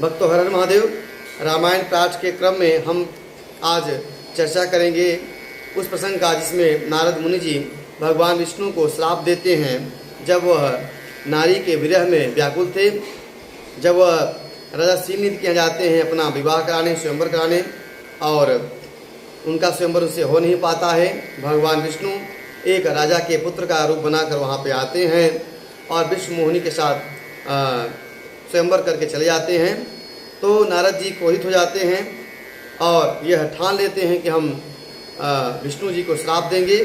भक्तों, हर हर महादेव। रामायण पाठ के क्रम में हम आज चर्चा करेंगे उस प्रसंग का जिसमें नारद मुनि जी भगवान विष्णु को श्राप देते हैं जब वह नारी के विरह में व्याकुल थे। जब वह राजा शीलनिधि के यहाँ जाते हैं अपना विवाह कराने, स्वयंवर कराने, और उनका स्वयंवर उससे हो नहीं पाता है। भगवान विष्णु एक राजा के पुत्र का रूप बनाकर वहाँ पे आते हैं और विश्व मोहिनी के साथ स्वयंवर करके चले जाते हैं। तो नारद जी क्रोधित हो जाते हैं और यह ठान लेते हैं कि हम विष्णु जी को श्राप देंगे।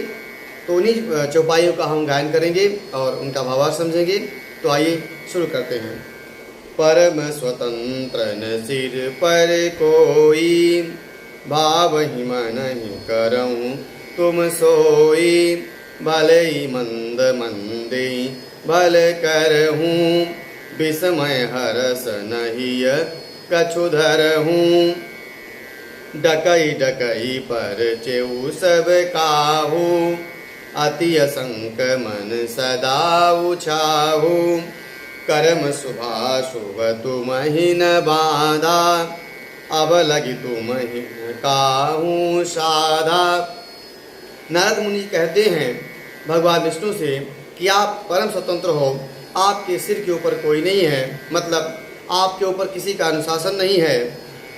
तो उन्हीं चौपाइयों का हम गायन करेंगे और उनका भावार्थ समझेंगे। तो आइए शुरू करते हैं। परम स्वतंत्र न सिर पर कोई, भाव ही मन ही करऊँ तुम सोई। भले ही मंद मंदे भल करहूँ, विस्मय हरस नहीं कछु धरहूँ। डकई डकई पर चेऊ सब काहू, अति असंक मन सदा उछाहू। कर्म शुभाशुभ तुम ही न बाधा, अब लगी तुम ही न काहू साधा। नारद मुनि कहते हैं भगवान विष्णु से कि आप परम स्वतंत्र हो, आपके सिर के ऊपर कोई नहीं है, मतलब आपके ऊपर किसी का अनुशासन नहीं है।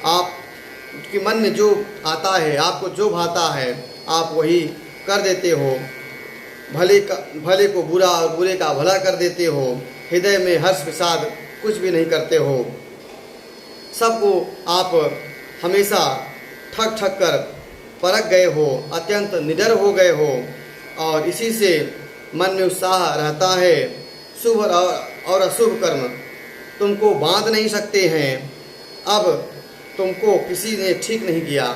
आपके मन में जो आता है, आपको जो भाता है, आप वही कर देते हो। भले को बुरा और बुरे का भला कर देते हो। हृदय में हर्ष विषाद कुछ भी नहीं करते हो। सबको आप हमेशा ठग ठग कर परख गए हो, अत्यंत निडर हो गए हो, और इसी से मन में उत्साह रहता है। शुभ और अशुभ कर्म तुमको बांध नहीं सकते हैं। अब तुमको किसी ने ठीक नहीं किया।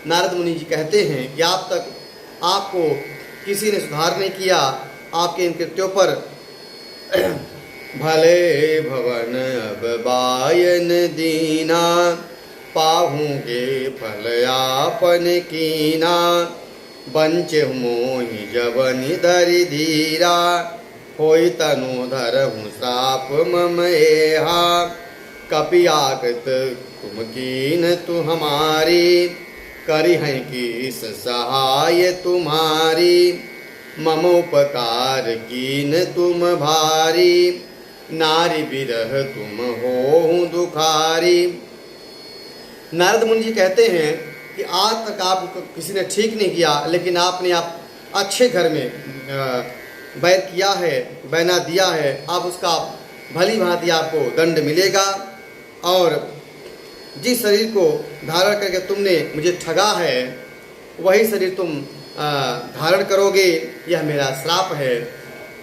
नारद मुनि जी कहते हैं कि आप तक आपको किसी ने सुधार नहीं किया। आपके इन कृत्यों पर भले भवन अब बायन दीना, पाहूँगे फल आपन कीना। बंचे मोहि जवनि धरि धीरा, होई तनु धरहूँ श्राप मम एहा। कपि आकृत तुम कीन तु हमारी, करी हैं किस सहाय तुम्हारी। मम उपकार कीन तुम भारी, नारी विरह तुम हो दुखारी। नारद मुनि जी कहते हैं कि आज तक आपको किसी ने ठीक नहीं किया, लेकिन आपने आप अच्छे घर में बैर किया है, बैना दिया है। अब उसका भली भांति आपको दंड मिलेगा। और जिस शरीर को धारण करके तुमने मुझे ठगा है, वही शरीर तुम धारण करोगे। यह मेरा श्राप है।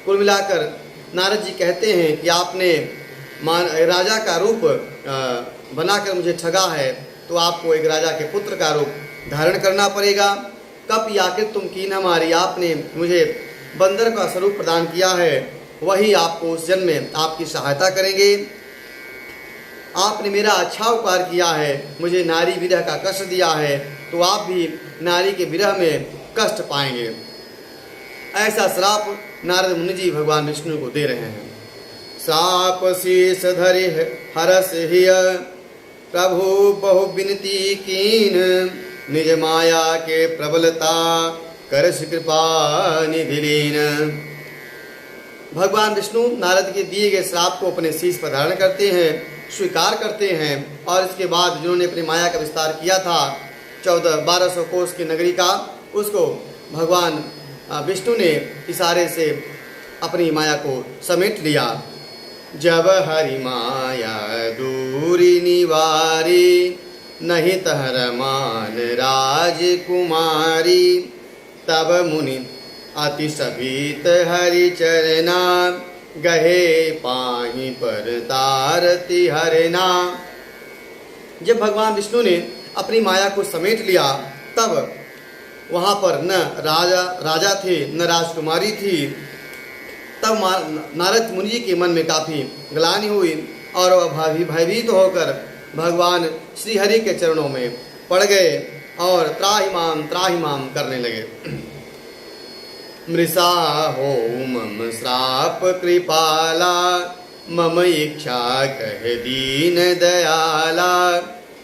कुल मिलाकर नारद जी कहते हैं कि आपने राजा का रूप बनाकर मुझे ठगा है, तो आपको एक राजा के पुत्र का रूप धारण करना पड़ेगा। कब आखिर तुम कीन हमारी, आपने मुझे बंदर का स्वरूप प्रदान किया है, वही आपको उस जन्म में आपकी सहायता करेंगे। आपने मेरा अच्छा उपकार किया है, मुझे नारी विरह का कष्ट दिया है, तो आप भी नारी के विरह में कष्ट पाएंगे। ऐसा श्राप नारद मुनि जी भगवान विष्णु को दे रहे हैं। श्राप शीस धरि हरस हिय, प्रभु बहु विनती कीन। निज माया के प्रबलता करस कृपा निधि लीन। भगवान विष्णु नारद के दिए गए श्राप को अपने शीश पर धारण करते हैं, स्वीकार करते हैं, और इसके बाद जिन्होंने अपनी माया का विस्तार किया था 1200 कोस की नगरी का, उसको भगवान विष्णु ने इशारे से अपनी माया को समेट लिया। जब हरि माया दूरी निवारी, नहीं तहर मान राजकुमारी। तब मुनि अति सभीत हरि चरना, गहे पाही पर तारती हरना। जब भगवान विष्णु ने अपनी माया को समेट लिया, तब वहाँ पर न राजा थे न राजकुमारी थी। तब नारद मुनि जी के मन में काफ़ी ग्लानि हुई और वह भयभीत होकर भगवान श्री हरि के चरणों में पड़ गए और त्राहिमाम करने लगे। मृषा हो मम श्राप कृपाला, मम इच्छा कह दीन दयाला,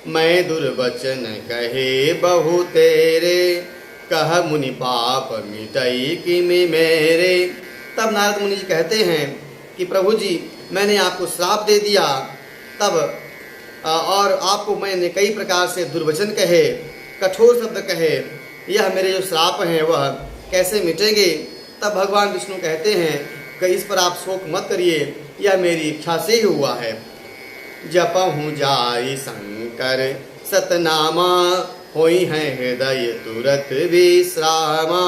मैं दुर्वचन कहे बहु तेरे, कह मुनि पाप मिटई किमि मेरे। तब नारद मुनि जी कहते हैं कि प्रभु जी, मैंने आपको श्राप दे दिया, तब और आपको मैंने कई प्रकार से दुर्वचन कहे, कठोर शब्द कहे, यह मेरे जो श्राप हैं वह कैसे मिटेंगे। तब भगवान विष्णु कहते हैं कि इस पर आप शोक मत करिए, यह मेरी इच्छा से ही हुआ है। जपहु जाई शंकर सतनामा, होई है हृदय तुरत विश्रामा,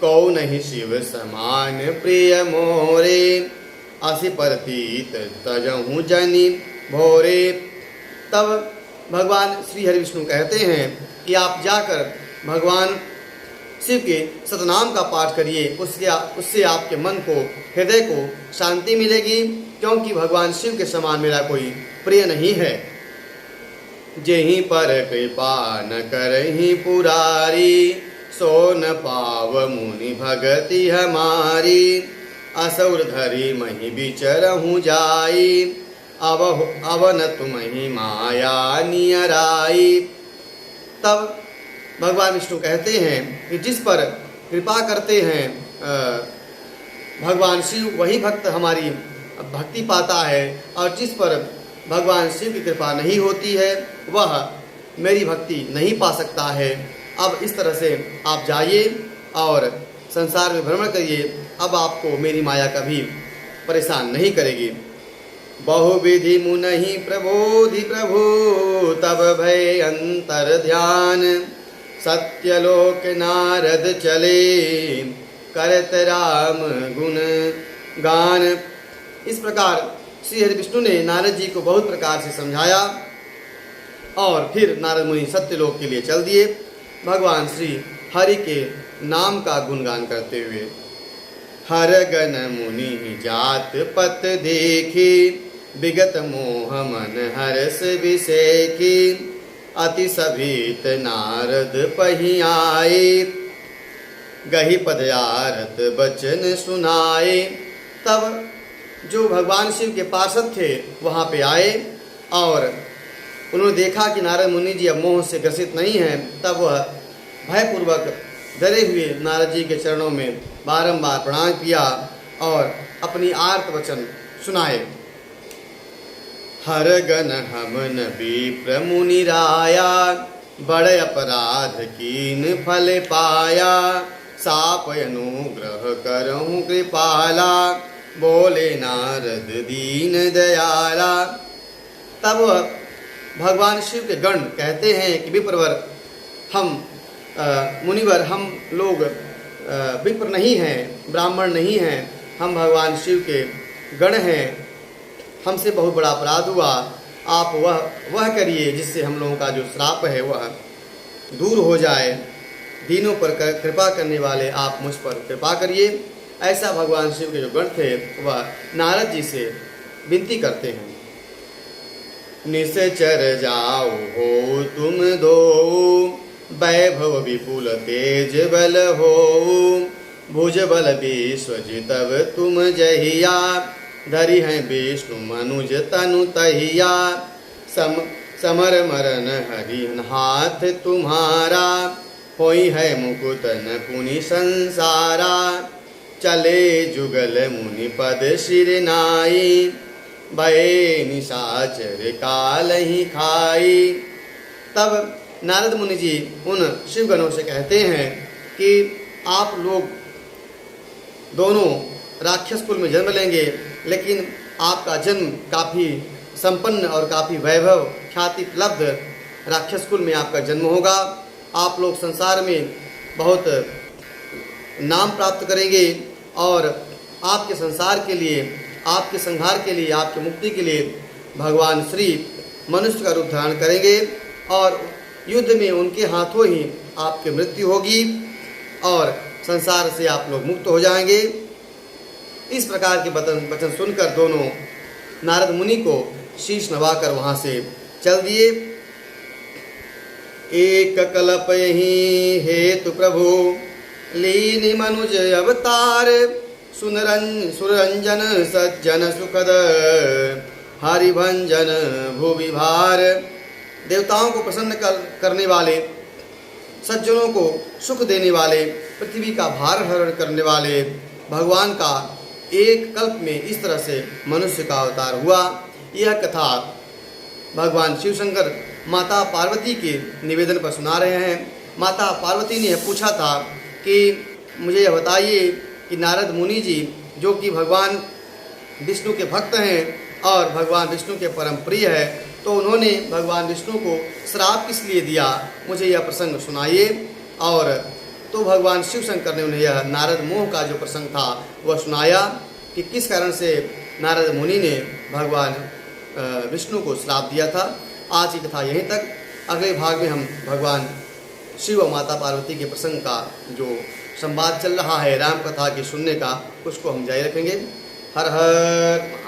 कौन ही शिव समान प्रिय मोरे, असी प्रतीत तजहु जनि भोरे। तब भगवान श्री हरि विष्णु कहते हैं कि आप जाकर भगवान शिव के सतनाम का पाठ करिए, उससे आपके मन को, हृदय को शांति मिलेगी, क्योंकि भगवान शिव के समान मेरा कोई प्रिय नहीं है। जेहि पर कृपा न करहि पुरारी, सो न पाव मुनि भगति हमारी, असुर धरि महि बिचरहु जाई, अवन तुम्हि माया नियराई। तब भगवान विष्णु कहते हैं कि जिस पर कृपा करते हैं भगवान शिव, वही भक्त हमारी भक्ति पाता है, और जिस पर भगवान शिव की कृपा नहीं होती है वह मेरी भक्ति नहीं पा सकता है। अब इस तरह से आप जाइए और संसार में भ्रमण करिए, अब आपको मेरी माया कभी परेशान नहीं करेगी। बहुविधि मुनहि प्रबोधि प्रभु, तब भय अंतर ध्यान, सत्यलोक नारद चले, करत राम गुण गान। इस प्रकार श्री हरि विष्णु ने नारद जी को बहुत प्रकार से समझाया, और फिर नारद मुनि सत्यलोक के लिए चल दिए, भगवान श्री हरि के नाम का गुणगान करते हुए। हर गण मुनि जात पत देखी, विगत मोह मन हर्ष विषेखी, अति सभीत नारद पहि आए, गही पदयारत बचन सुनाए। तब जो भगवान शिव के पार्षद थे वहाँ पे आए, और उन्होंने देखा कि नारद मुनि जी अब मोह से ग्रसित नहीं हैं। तब वह भयपूर्वक डरे हुए नारद जी के चरणों में बारंबार प्रणाम किया और अपनी आर्त वचन सुनाए। हर गण हमन विप्र मुनि राया, बड़े अपराध कीन फल पाया, साप अनुग्रह करहु कृपाला, बोले नारद दीन दयाला। तब भगवान शिव के गण कहते हैं कि विप्रवर, हम मुनिवर, हम लोग विप्र नहीं हैं, ब्राह्मण नहीं हैं, हम भगवान शिव के गण हैं, हमसे बहुत बड़ा अपराध हुआ, आप वह करिए जिससे हम लोगों का जो श्राप है वह दूर हो जाए। दीनों पर कृपा करने वाले आप मुझ पर कृपा करिए। ऐसा भगवान शिव के जो गण थे वह नारद जी से विनती करते हैं। निश्चर जाओ हो तुम दो, वैभव विपुल तेज बल हो, भुज बल विश्वजितव तुम जहिया, धरि हैं विष्णु मनुज तनु तहिया, समर मरन हरिहन हाथ तुम्हारा, होई है मुकुट न पुनि संसारा, चले जुगल मुनि पद शिर नाई, भये निशाचर काल ही खाई। तब नारद मुनि जी उन शिवगणों से कहते हैं कि आप लोग दोनों राक्षस कुल में जन्म लेंगे, लेकिन आपका जन्म काफ़ी संपन्न और काफ़ी वैभव ख्याति उपलब्ध राक्षस कुल में आपका जन्म होगा। आप लोग संसार में बहुत नाम प्राप्त करेंगे और आपके संसार के लिए, आपके संहार के लिए, आपकी मुक्ति के लिए भगवान श्री मनुष्य का रूप धारण करेंगे और युद्ध में उनके हाथों ही आपकी मृत्यु होगी और संसार से आप लोग मुक्त हो जाएंगे। इस प्रकार के वचन सुनकर दोनों नारद मुनि को शीश नवाकर वहाँ से चल दिए। एक कल्प ही हेतु प्रभु लीन मनुज अवतार, सुरंजन सज्जन सुखद हरिभंजन भुवि भार। देवताओं को प्रसन्न करने वाले, सज्जनों को सुख देने वाले, पृथ्वी का भार हरण करने वाले भगवान का एक कल्प में इस तरह से मनुष्य का अवतार हुआ। यह कथा भगवान शिव शंकर माता पार्वती के निवेदन पर सुना रहे हैं। माता पार्वती ने पूछा था कि मुझे यह बताइए कि नारद मुनि जी जो कि भगवान विष्णु के भक्त हैं और भगवान विष्णु के परम प्रिय है, तो उन्होंने भगवान विष्णु को श्राप किस लिए दिया, मुझे यह प्रसंग सुनाइए। और तो भगवान शिव शंकर ने उन्हें यह नारद मोह का जो प्रसंग था वह सुनाया कि किस कारण से नारद मुनि ने भगवान विष्णु को श्राप दिया था। आज की कथा यहीं तक। अगले भाग में हम भगवान शिव और माता पार्वती के प्रसंग का जो संवाद चल रहा है राम कथा के सुनने का, उसको हम जारी रखेंगे। हर हर